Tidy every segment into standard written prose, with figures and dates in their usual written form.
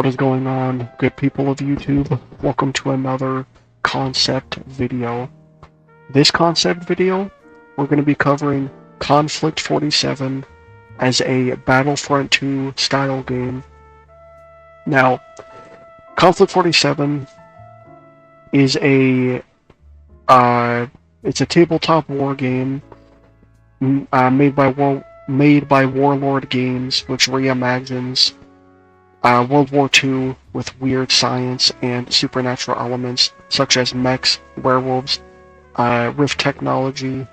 What is going on, good people of YouTube? Welcome to another concept video. This concept video, we're going to be covering Konflikt 47 as a Battlefront 2 style game. Now, Konflikt 47 is it's a tabletop war game made by Warlord Games, which reimagines World War II with weird science and supernatural elements such as mechs, werewolves, rift technology,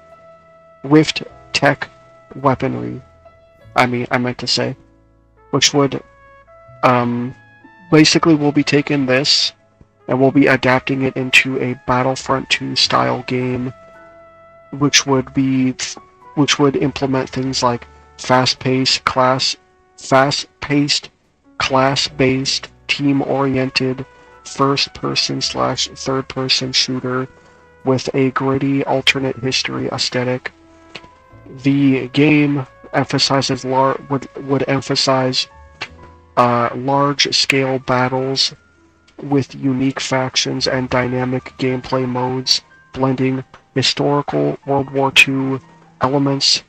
rift tech weaponry. I meant to say, which would basically we'll be taking this and we'll be adapting it into a Battlefront 2 style game, which would implement things like fast-paced, class-based, team-oriented, first-person/third-person shooter with a gritty alternate history aesthetic. The game would emphasize large-scale battles with unique factions and dynamic gameplay modes, blending historical World War II elements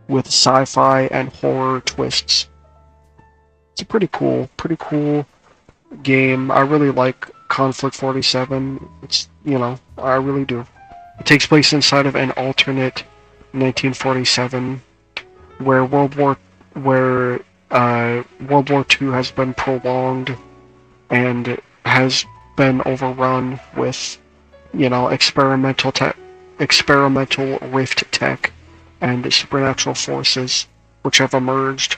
with sci-fi and horror twists. It's a pretty cool game. I really like Konflikt 47. I really do. It takes place inside of an alternate 1947, where World War II has been prolonged and has been overrun with, experimental rift tech and supernatural forces which have emerged,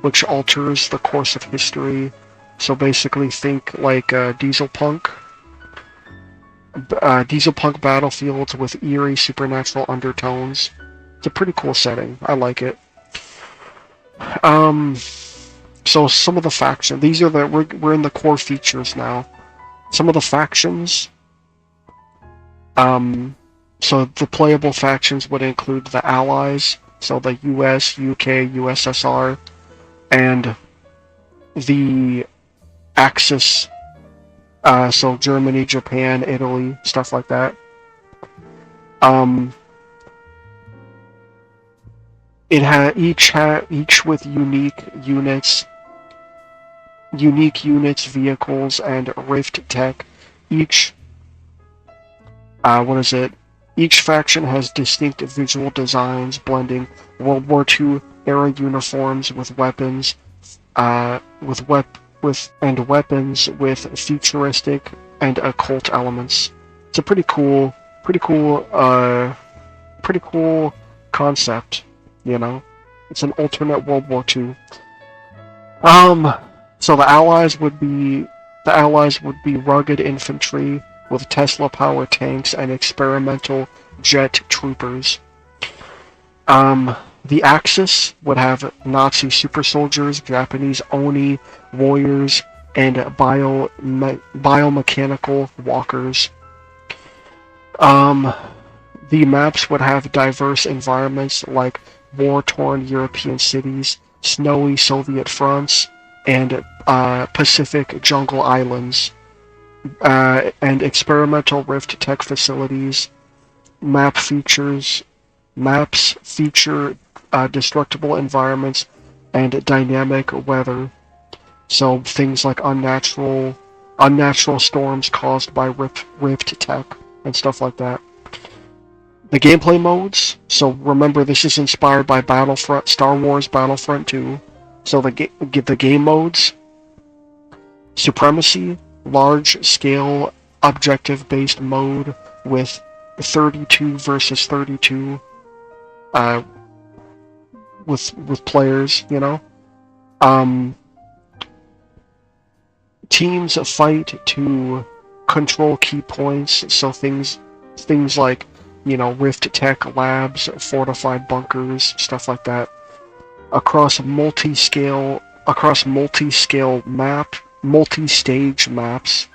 which alters the course of history. So basically think like diesel punk battlefields with eerie supernatural undertones. It's a pretty cool setting. I like it. So some of the factions, we're in the core features now. Some of the factions, so the playable factions would include the Allies, so the US, UK, USSR, and the Axis, so Germany, Japan, Italy, stuff like that. Each with unique units, vehicles, and rift tech. Each faction has distinct visual designs, blending World War II era uniforms with weapons, with futuristic and occult elements. It's a pretty cool concept. It's an alternate World War II. So the Allies would be rugged infantry with Tesla-powered tanks and experimental jet troopers. The Axis would have Nazi super soldiers, Japanese Oni warriors, and biomechanical walkers. The maps would have diverse environments like war-torn European cities, snowy Soviet fronts, and Pacific jungle islands, and experimental rift tech facilities. Maps feature destructible environments and dynamic weather, so things like unnatural storms caused by rift tech and stuff like that. The gameplay modes, so remember this is inspired by Star Wars Battlefront 2. So the game modes: Supremacy, large-scale objective-based mode with 32 versus 32 with players, Teams fight to control key points, so things like rift tech labs, fortified bunkers, stuff like that. Across multi-stage maps,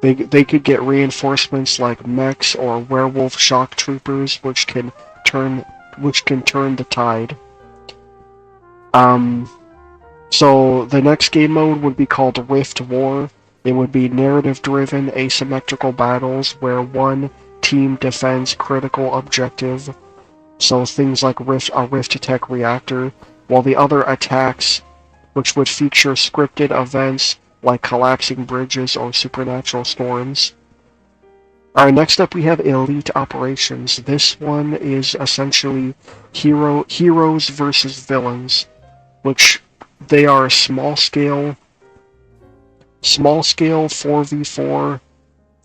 they could get reinforcements like mechs or werewolf shock troopers, which can turn the tide. Um, so the next game mode would be called Rift War. It would be narrative-driven asymmetrical battles where one team defends critical objective, so things like a Rift Tech reactor, while the other attacks, which would feature scripted events like collapsing bridges or supernatural storms. Alright, next up we have Elite Operations. This one is essentially heroes versus villains, which they are small scale 4v4,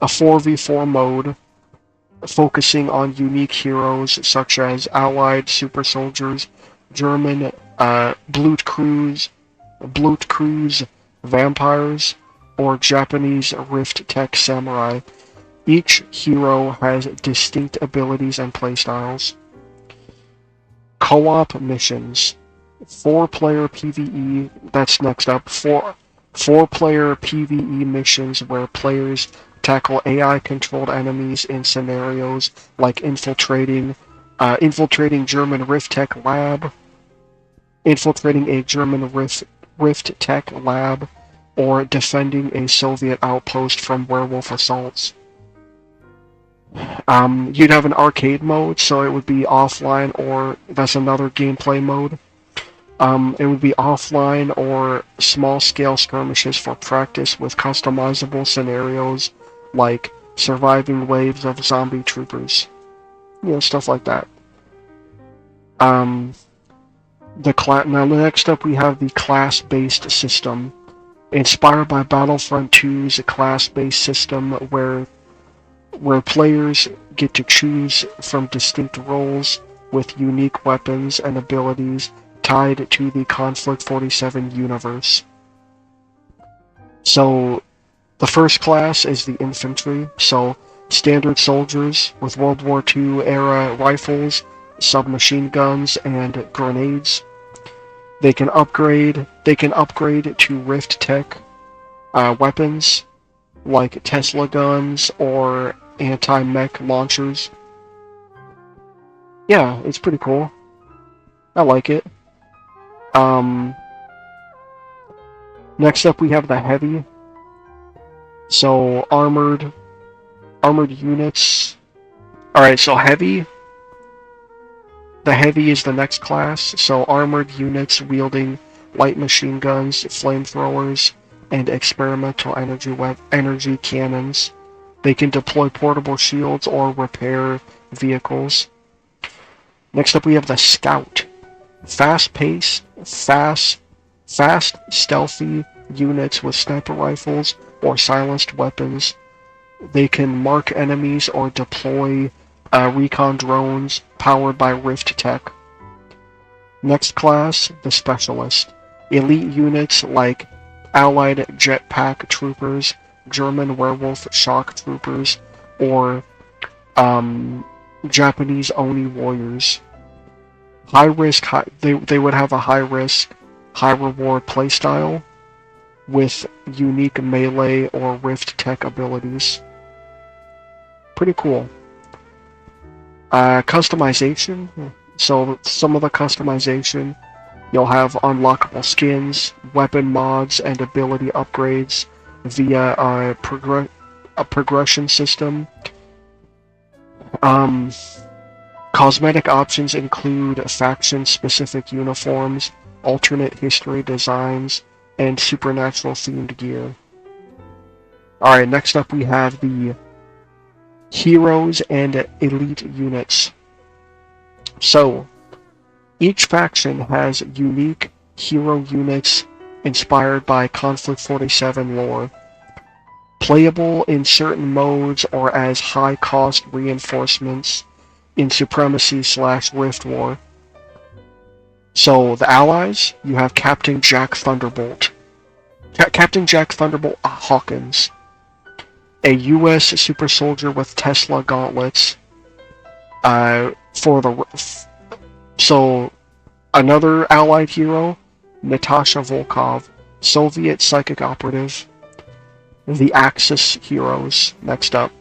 a 4v4 mode focusing on unique heroes such as Allied super soldiers, German Blutkreuz vampires, or Japanese Rift Tech samurai. Each hero has distinct abilities and playstyles. Co-op missions. 4-player PvE, that's next up. 4-player PvE missions where players tackle AI-controlled enemies in scenarios like infiltrating German Rift Tech lab, infiltrating a German Rift Tech lab, or defending a Soviet outpost from werewolf assaults. You'd have an arcade mode, so it would be offline, or that's another gameplay mode. It would be offline or small-scale skirmishes for practice with customizable scenarios like surviving waves of zombie troopers. Stuff like that. Now next up we have the class-based system. Inspired by Battlefront 2's class-based system where players get to choose from distinct roles with unique weapons and abilities tied to the Konflikt 47 universe. So, the first class is the infantry, so standard soldiers with World War II era rifles, submachine guns, and grenades. They can upgrade to Rift Tech weapons like Tesla guns or anti-mech launchers. Yeah, it's pretty cool. I like it. Next up we have the heavy. So armored units. Alright, so heavy. The heavy is the next class. So armored units wielding light machine guns, flamethrowers, and experimental energy cannons. They can deploy portable shields or repair vehicles. Next up we have the Scout. Fast-paced, stealthy units with sniper rifles or silenced weapons. They can mark enemies or deploy recon drones powered by Rift Tech. Next class, the Specialist. Elite units like Allied jetpack troopers, German werewolf shock troopers, or Japanese Oni warriors. They would have a high risk, high reward playstyle with unique melee or Rift Tech abilities. Pretty cool. Customization. So some of the customization, you'll have unlockable skins, weapon mods, and ability upgrades via a progression system. Cosmetic options include faction-specific uniforms, alternate history designs, and supernatural-themed gear. Alright, next up we have the Heroes and Elite units. So, each faction has unique hero units inspired by Konflikt 47 lore, playable in certain modes or as high-cost reinforcements in Supremacy/Rift War. So, the allies, you have Captain Jack Thunderbolt. Captain Jack Thunderbolt Hawkins, a U.S. super soldier with Tesla gauntlets. So, another allied hero, Natasha Volkov, Soviet psychic operative. The Axis heroes, next up.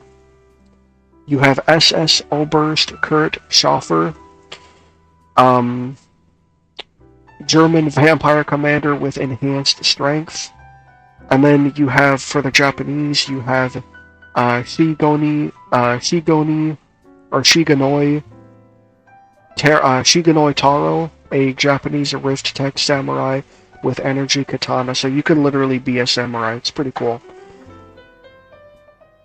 You have SS Oberst Kurt Schaffer, German vampire commander with enhanced strength. And then you have, for the Japanese, you have Shigoni, or Shiganoi Taro, a Japanese Rift Tech samurai with energy katana. So you can literally be a samurai. It's pretty cool.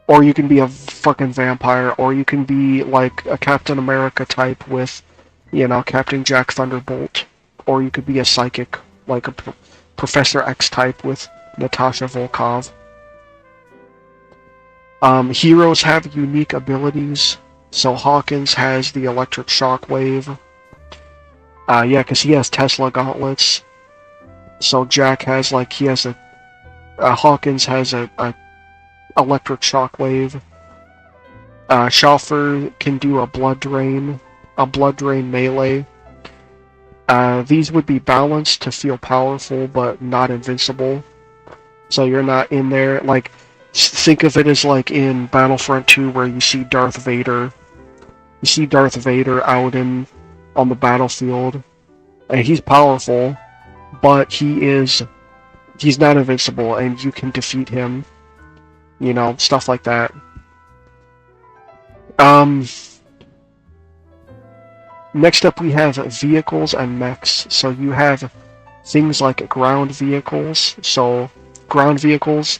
Or you can be a fucking vampire, or you can be like a Captain America type with, Captain Jack Thunderbolt. Or you could be a psychic, like a Professor X type with Natasha Volkov. Heroes have unique abilities. So Hawkins has the electric shockwave. Yeah, because he has Tesla gauntlets. So Jack has Hawkins has a electric shockwave. Schaufer can do a blood drain melee. These would be balanced to feel powerful, but not invincible. So you're not in there, like, think of it as like in Battlefront 2 where you see Darth Vader. You see Darth Vader out on the battlefield, and he's powerful, but he's not invincible, and you can defeat him. Stuff like that. Next up we have vehicles and mechs. So you have things like ground vehicles. So ground vehicles,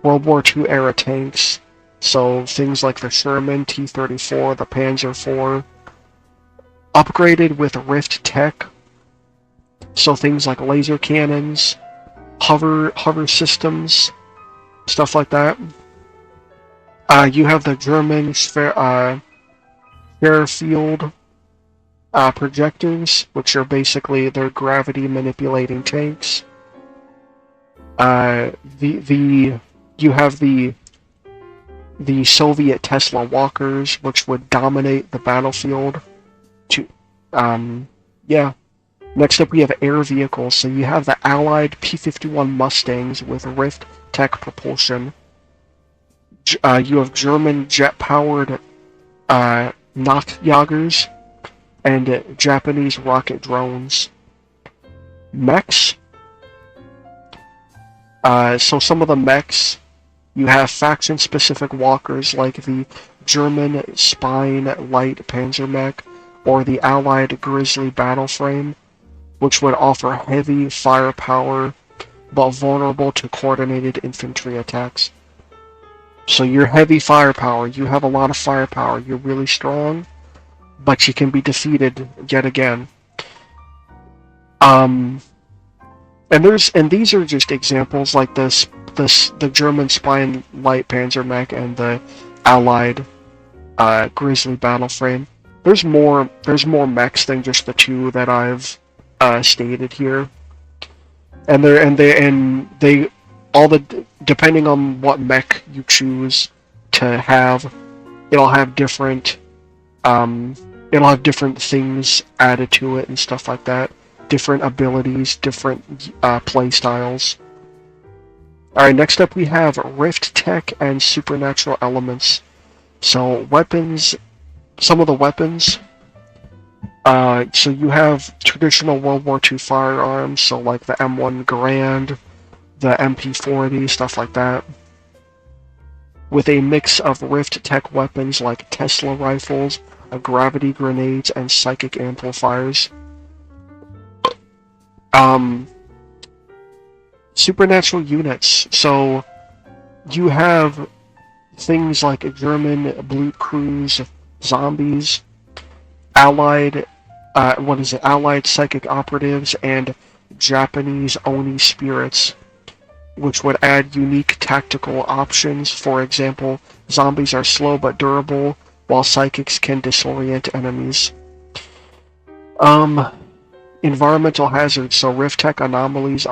World War II era tanks. So things like the Sherman T-34, the Panzer IV, upgraded with Rift tech. So things like laser cannons, hover systems, stuff like that. You have the German Fairfield projectors, which are basically their gravity manipulating tanks. You have the Soviet Tesla walkers, which would dominate the battlefield. Next up we have air vehicles. So you have the Allied P-51 Mustangs with Rift Tech propulsion. You have German jet-powered Nachtjagers and Japanese rocket drones. Mechs. So some of the mechs, you have faction-specific walkers like the German Spine Light Panzer Mech or the Allied Grizzly Battleframe, which would offer heavy firepower but vulnerable to coordinated infantry attacks. So you're heavy firepower, you have a lot of firepower, you're really strong, but you can be defeated yet again. And these are just examples like the German Spine Light Panzer Mech and the Allied Grizzly Battleframe. There's more mechs than just the two that I've stated here, and they depending on what mech you choose to have, it'll have different things added to it and stuff like that. Different abilities, different play styles. Alright, next up we have Rift Tech and Supernatural Elements. So weapons, some of the weapons. So you have traditional World War II firearms, so like the M1 Garand, the MP40, stuff like that. With a mix of Rift Tech weapons like Tesla rifles, gravity grenades, and psychic amplifiers. Supernatural units. So you have things like German Blutkreuz zombies, Allied psychic operatives, and Japanese Oni spirits, which would add unique tactical options. For example, zombies are slow but durable, while psychics can disorient enemies. Environmental hazards. So Rift Tech anomalies.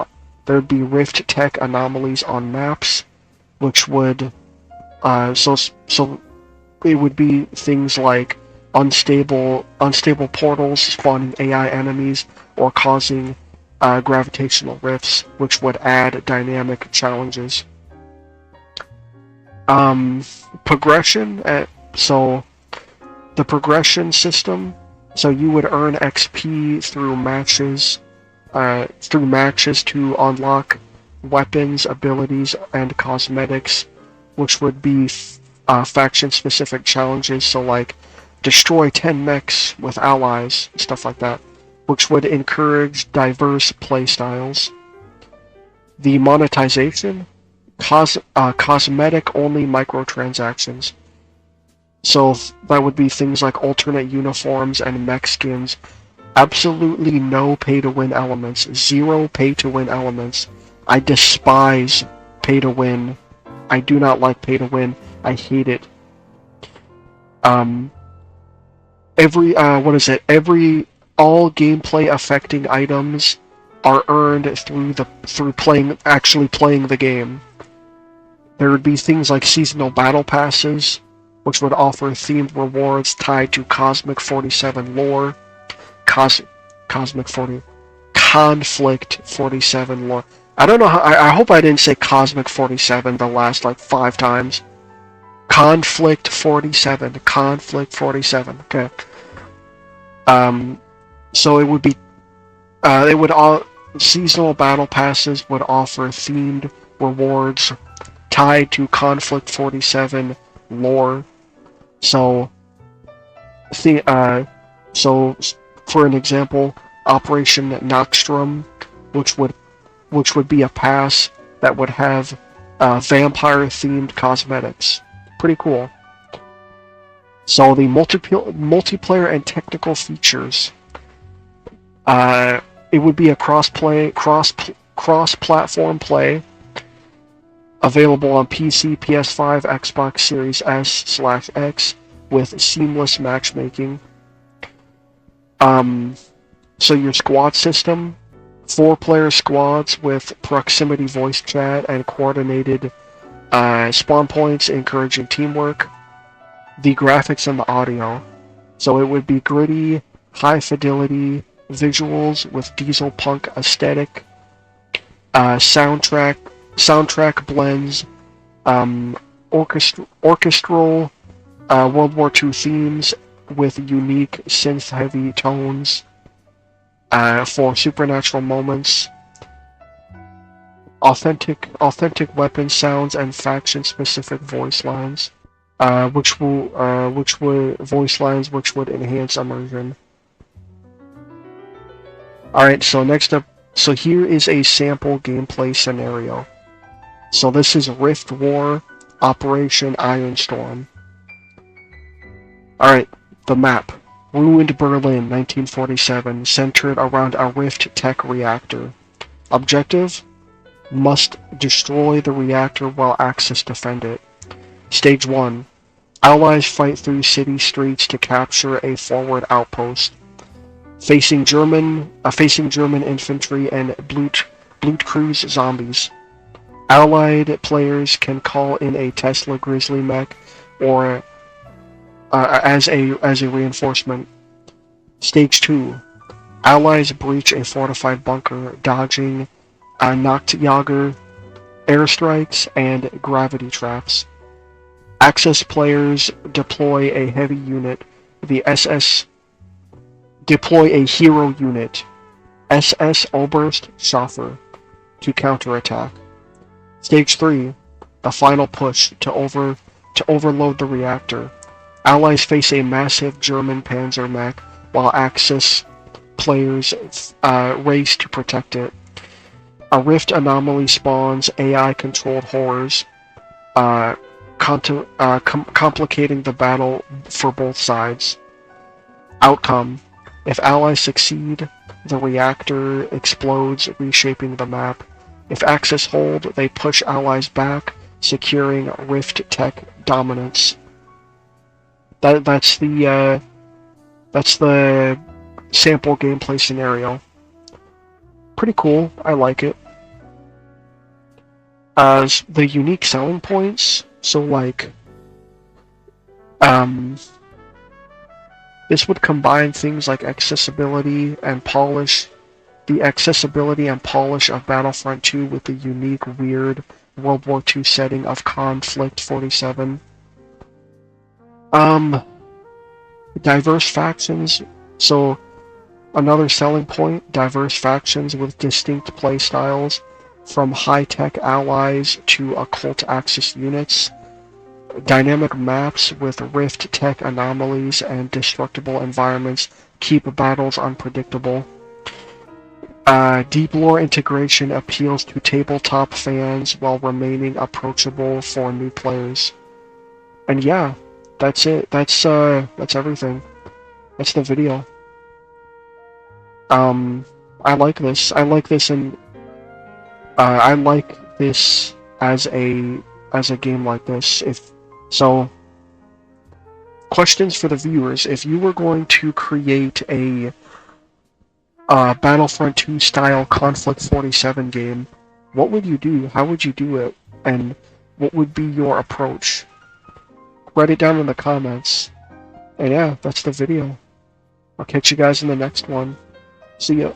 There'd be Rift Tech anomalies on maps, which would so it would be things like unstable portals spawning AI enemies or causing gravitational rifts, which would add dynamic challenges. Progression. So the progression system. So you would earn XP through matches through matches to unlock weapons, abilities, and cosmetics, which would be faction-specific challenges. So like destroy 10 mechs with allies, stuff like that, which would encourage diverse playstyles. The monetization, cosmetic-only microtransactions. So that would be things like alternate uniforms and mech skins. Absolutely no pay-to-win elements. Zero pay-to-win elements. I despise pay-to-win. I do not like pay-to-win. I hate it. All gameplay affecting items are earned through actually playing the game. There would be things like seasonal battle passes, which would offer themed rewards tied to Cosmic 47 lore. Conflict 47 lore. I don't know how. I hope I didn't say Cosmic 47 the last like 5 times. Conflict 47. Conflict 47. Okay. So it would be. Seasonal battle passes would offer themed rewards tied to Conflict 47 lore. So for an example, Operation Noxtrum, which would be a pass that would have vampire-themed cosmetics. Pretty cool. So the multiplayer and technical features. It would be a cross-platform play, available on PC, PS5, Xbox Series S/X, with seamless matchmaking. So your squad system, 4-player squads with proximity voice chat and coordinated spawn points, encouraging teamwork. The graphics and the audio. So it would be gritty, high fidelity visuals with diesel punk aesthetic. Soundtrack blends orchestral World War II themes with unique synth-heavy tones for supernatural moments. Authentic weapon sounds and faction-specific voice lines, which would enhance immersion. Alright, so next up, so here is a sample gameplay scenario. So this is Rift War, Operation Ironstorm. Alright, the map. Ruined Berlin, 1947, centered around a Rift Tech reactor. Objective? Must destroy the reactor while Axis defend it. Stage 1. Allies fight through city streets to capture a forward outpost. Facing German infantry and Blutkreuz zombies. Allied players can call in a Tesla Grizzly mech or as a reinforcement. Stage 2. Allies breach a fortified bunker, dodging Nachtjager airstrikes and gravity traps. Axis players deploy a heavy unit, deploy a hero unit, SS Oberst Schaffer, to counterattack. Stage 3. The final push to overload the reactor. Allies face a massive German panzer mech, while Axis players race to protect it. A rift anomaly spawns AI-controlled horrors, complicating the battle for both sides. Outcome. If allies succeed, the reactor explodes, reshaping the map. If Axis hold, they push allies back, securing Rift Tech dominance. That's the sample gameplay scenario. Pretty cool. I like it. The unique selling points. So like, this would combine things like accessibility and polish. The accessibility and polish of Battlefront 2 with the unique, weird World War II setting of Konflikt 47. Diverse factions. So, Another selling point, diverse factions with distinct playstyles, from high-tech allies to occult axis units. Dynamic maps with rift tech anomalies and destructible environments keep battles unpredictable. Deep lore integration appeals to tabletop fans while remaining approachable for new players. And yeah, that's it. That's everything. That's the video. I like this. I like this as a game like this. If so, questions for the viewers: if you were going to create a Battlefront 2 style Konflikt 47 game, what would you do? How would you do it? And what would be your approach? Write it down in the comments. And yeah, that's the video. I'll catch you guys in the next one. See ya.